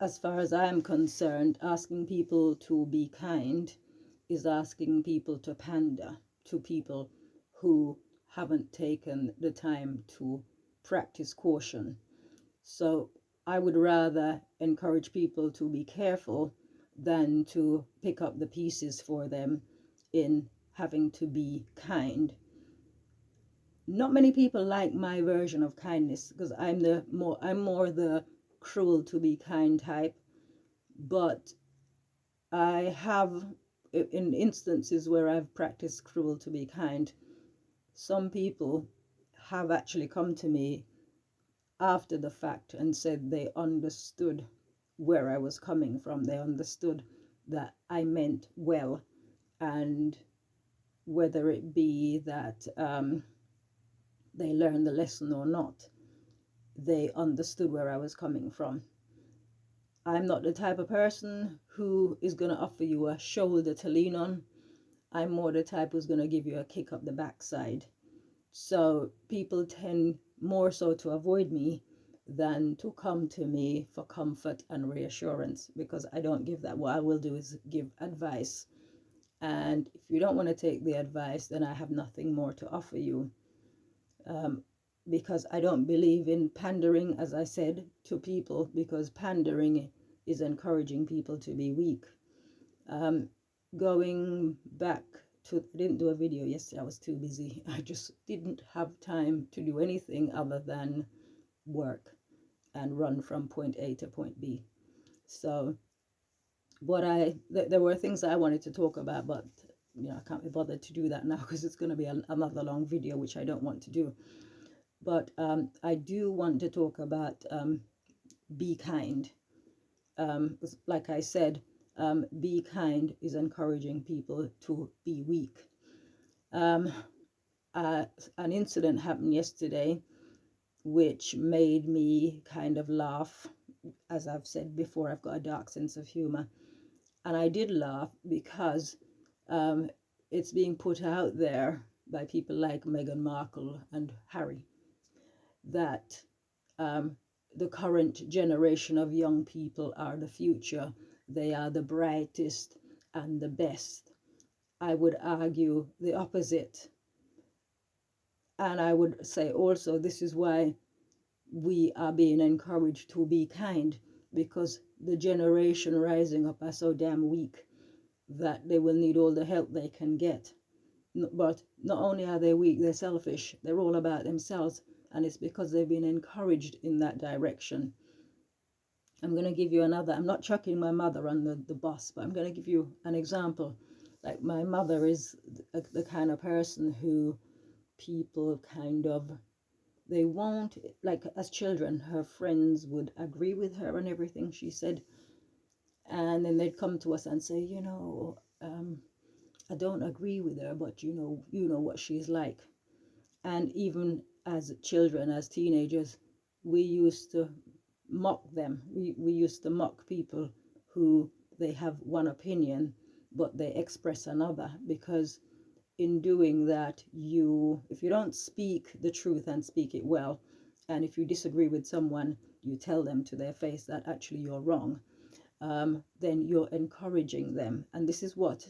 as far as I'm concerned, asking people to be kind is asking people to pander to people who haven't taken the time to practice caution. So I would rather encourage people to be careful than to pick up the pieces for them in having to be kind. Not many people like my version of kindness because I'm more the cruel to be kind type, but I have, in instances where I've practiced cruel to be kind, some people have actually come to me after the fact and said they understood where I was coming from. They understood that I meant well, and whether it be that they learned the lesson or not, they understood where I was coming from. I'm not the type of person who is going to offer you a shoulder to lean on. I'm more the type who's going to give you a kick up the backside. So people tend more so to avoid me than to come to me for comfort and reassurance, because I don't give that. What I will do is give advice. And if you don't want to take the advice, then I have nothing more to offer you. Because I don't believe in pandering, as I said, to people, because pandering is encouraging people to be weak. Going back to, I didn't do a video yesterday, I was too busy. I just didn't have time to do anything other than work and run from point A to point B. So there were things that I wanted to talk about, but I can't be bothered to do that now because it's going to be another long video, which I don't want to do. But I do want to talk about be kind. Like I said, be kind is encouraging people to be weak. An incident happened yesterday which made me kind of laugh. As I've said before, I've got a dark sense of humor. And I did laugh because it's being put out there by people like Meghan Markle and Harry that the current generation of young people are the future. They are the brightest and the best. I would argue the opposite. And I would say also, this is why we are being encouraged to be kind, because the generation rising up are so damn weak that they will need all the help they can get. But not only are they weak, they're selfish. They're all about themselves. And it's because they've been encouraged in that direction. I'm going to give you another. I'm not chucking my mother on the bus, but I'm going to give you an example. Like, my mother is the kind of person who people kind of, they won't, like as children, her friends would agree with her and everything she said. And then they'd come to us and say, I don't agree with her, but you know what she's like. And even as children, as teenagers, we used to mock them. We used to mock people who they have one opinion, but they express another, because in doing that, if you don't speak the truth and speak it well, and if you disagree with someone, you tell them to their face that actually you're wrong, then you're encouraging them. And this is what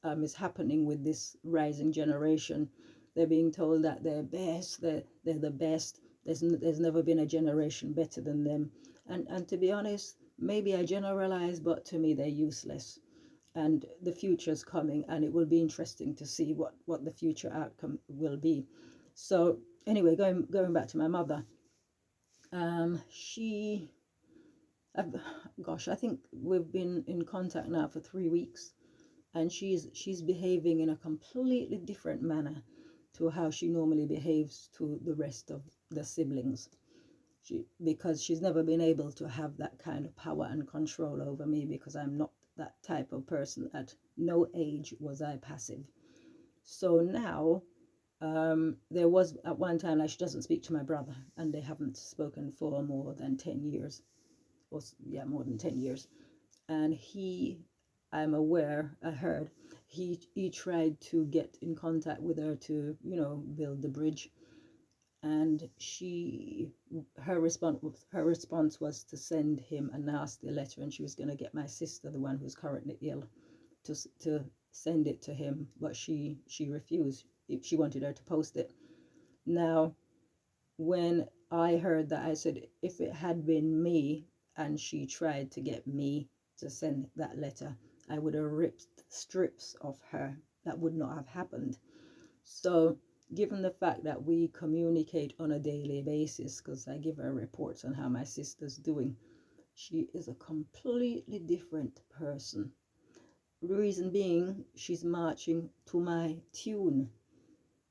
is happening with this rising generation. They're being told that they're best, they're the best. There's never been a generation better than them. And to be honest, maybe I generalize, but to me they're useless. And the future's coming, and it will be interesting to see what the future outcome will be. So anyway, going back to my mother, she, gosh, I think we've been in contact now for 3 weeks, and she's behaving in a completely different manner to how she normally behaves to the rest of the siblings. Because she's never been able to have that kind of power and control over me, because I'm not that type of person. At no age was I passive. So now, there was at one time, like, she doesn't speak to my brother, and they haven't spoken for more than 10 years. Or, yeah, more than 10 years. And I'm aware, I heard, he tried to get in contact with her to, build the bridge. and her response was to send him a nasty letter, and she was going to get my sister, the one who's currently ill, to send it to him, but she refused. She wanted her to post it. Now, when I heard that, I said, if it had been me and she tried to get me to send that letter, I would have ripped strips of her. That would not have happened. So, given the fact that we communicate on a daily basis, because I give her reports on how my sister's doing, she is a completely different person. The reason being, she's marching to my tune.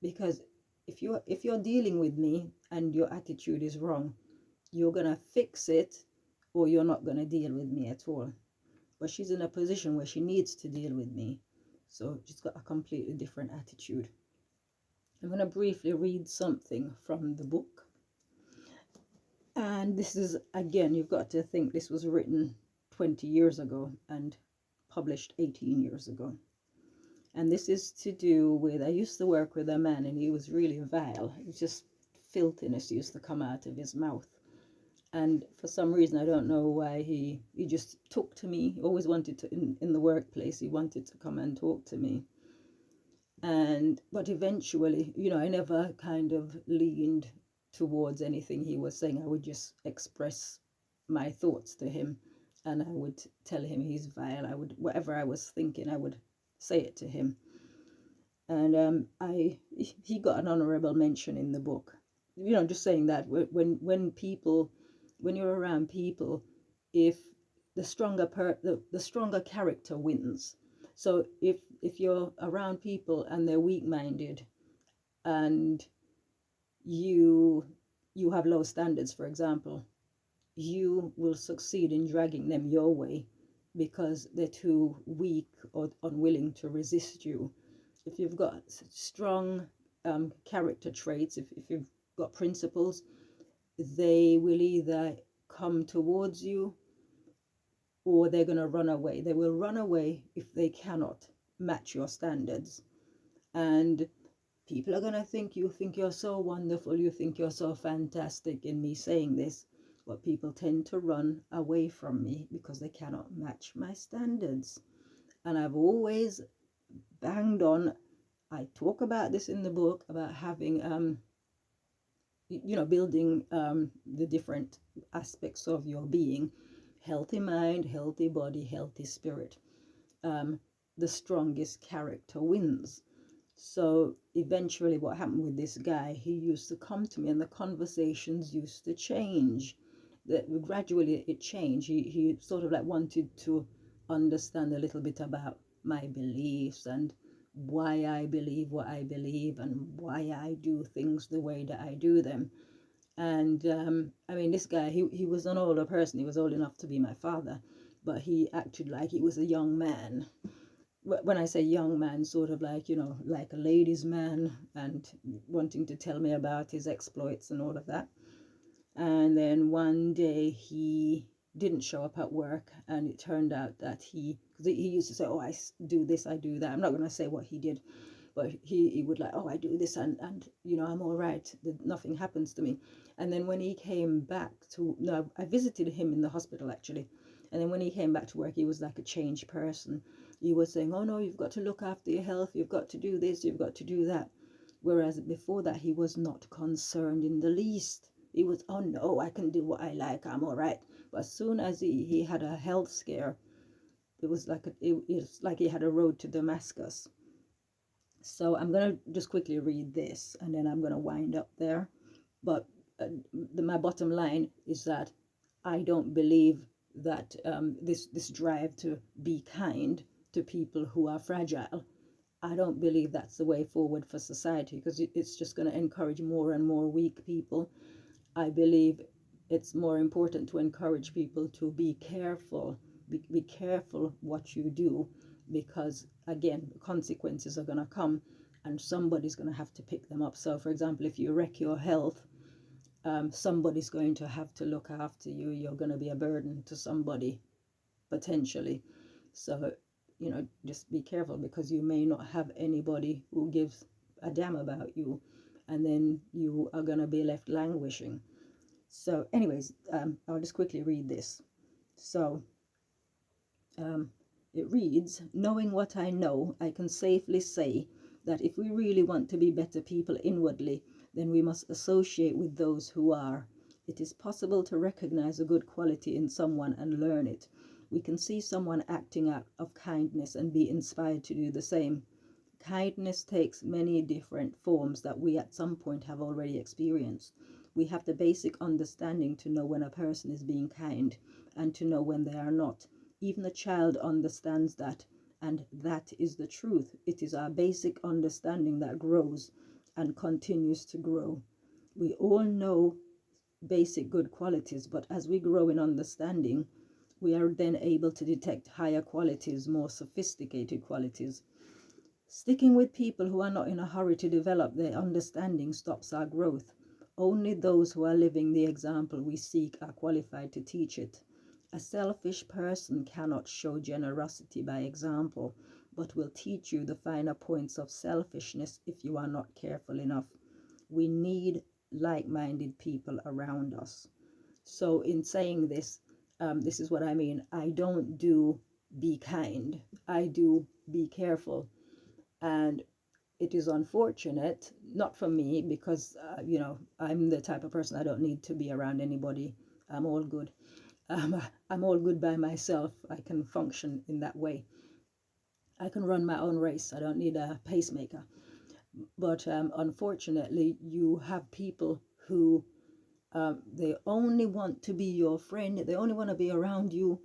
Because if you're dealing with me and your attitude is wrong, you're gonna fix it, or you're not gonna deal with me at all. But she's in a position where she needs to deal with me, so she's got a completely different attitude. I'm going to briefly read something from the book. And this is, again, you've got to think this was written 20 years ago and published 18 years ago. And this is to do with, I used to work with a man, and he was really vile. It was just filthiness used to come out of his mouth. And for some reason, I don't know why, he just took to me. He always wanted to, in the workplace, he wanted to come and talk to me. But eventually, I never kind of leaned towards anything he was saying. I would just express my thoughts to him, and I would tell him he's vile. Whatever I was thinking, I would say it to him. And he got an honorable mention in the book. Just saying that when you're around people, if the stronger character wins. So if you're around people and they're weak-minded, and you have low standards, for example, you will succeed in dragging them your way because they're too weak or unwilling to resist you. If you've got strong character traits, if you've got principles, they will either come towards you or they're going to run away. They will run away if they cannot match your standards. And people are going to think you're so wonderful, you think you're so fantastic in me saying this. But people tend to run away from me because they cannot match my standards. And I've always banged on. I talk about this in the book, about having, building the different aspects of your being. Healthy mind, healthy body, healthy spirit. The strongest character wins. So eventually what happened with this guy, he used to come to me and the conversations used to change. Gradually it changed. He sort of like wanted to understand a little bit about my beliefs and why I believe what I believe and why I do things the way that I do them. And I mean, this guy, he was an older person. He was old enough to be my father, but he acted like he was a young man. When I say young man, sort of like, like a ladies' man, and wanting to tell me about his exploits and all of that. And then one day he didn't show up at work, and it turned out that because he used to say, oh, I do this, I do that. I'm not going to say what he did, but he would like, oh, I do this, and I'm all right. Nothing happens to me. And then when he came back no, I visited him in the hospital, actually. And then when he came back to work, he was like a changed person. He was saying, oh, no, you've got to look after your health. You've got to do this. You've got to do that. Whereas before that, he was not concerned in the least. He was, oh, no, I can do what I like. I'm all right. But as soon as he had a health scare, it was like he had a road to Damascus. So I'm going to just quickly read this, and then I'm going to wind up there. But my bottom line is that I don't believe that this drive to be kind to people who are fragile, I don't believe that's the way forward for society, because it's just going to encourage more and more weak people. I believe it's more important to encourage people to be careful. Be careful what you do, because again, consequences are going to come and somebody's going to have to pick them up. So for example, if you wreck your health, somebody's going to have to look after you. You're going to be a burden to somebody potentially. So just be careful, because you may not have anybody who gives a damn about you, and then you are going to be left languishing. So anyways, I'll just quickly read this. So it reads, knowing what I know, I can safely say that if we really want to be better people inwardly, then we must associate with those who are. It is possible to recognize a good quality in someone and learn it. We can see someone acting out of kindness and be inspired to do the same. Kindness takes many different forms that we at some point have already experienced. We have the basic understanding to know when a person is being kind and to know when they are not. Even a child understands that, and that is the truth. It is our basic understanding that grows and continues to grow. We all know basic good qualities, but as we grow in understanding, we are then able to detect higher qualities, more sophisticated qualities. Sticking with people who are not in a hurry to develop their understanding stops our growth. Only those who are living the example we seek are qualified to teach it. A selfish person cannot show generosity by example, but will teach you the finer points of selfishness if you are not careful enough. We need like-minded people around us. So in saying this, this is what I mean. I don't do be kind. I do be careful. And it is unfortunate, not for me, because, I'm the type of person I don't need to be around anybody. I'm all good. I'm all good by myself. I can function in that way. I can run my own race. I don't need a pacemaker. But unfortunately, you have people who they only want to be your friend. They only want to be around you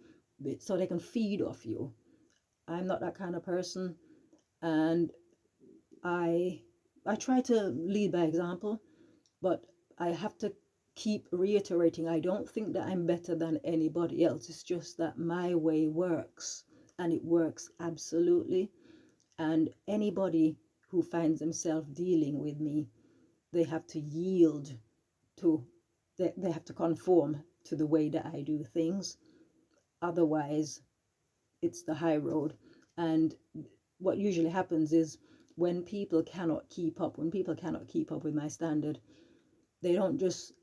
so they can feed off you. I'm not that kind of person, and I try to lead by example, but I have to keep reiterating, I don't think that I'm better than anybody else. It's just that my way works, and it works absolutely. And anybody who finds themselves dealing with me, they have to yield to, they have to conform to the way that I do things. Otherwise, it's the high road. And what usually happens is when people cannot keep up, with my standard, they don't just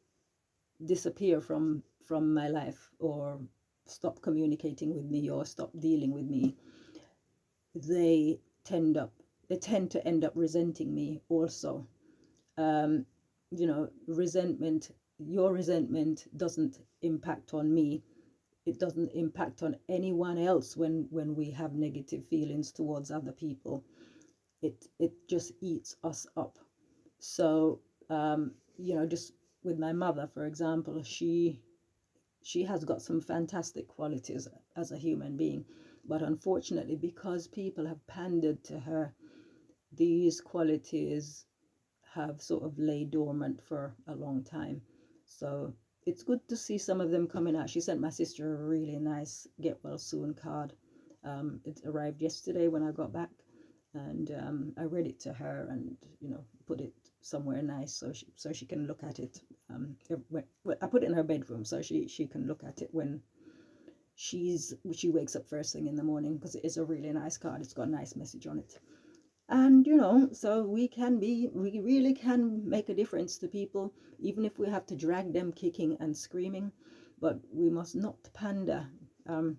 disappear from my life or stop communicating with me or stop dealing with me. They tend to end up resenting me also. Resentment, your resentment doesn't impact on me. It doesn't impact on anyone else when we have negative feelings towards other people. It just eats us up. So just with my mother, for example, she has got some fantastic qualities as a human being, but unfortunately, because people have pandered to her, these qualities have sort of laid dormant for a long time. So it's good to see some of them coming out. She sent my sister a really nice get well soon card. It arrived yesterday when I got back, and I read it to her and put it somewhere nice so she can look at it. I put it in her bedroom so she can look at it when she wakes up first thing in the morning, because it is a really nice card. It's got a nice message on it. And so we really can make a difference to people, even if we have to drag them kicking and screaming. But we must not pander. I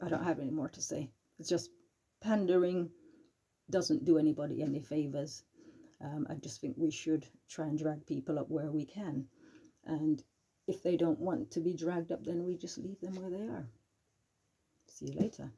don't have any more to say. It's just pandering doesn't do anybody any favors. I just think we should try and drag people up where we can. And if they don't want to be dragged up, then we just leave them where they are. See you later.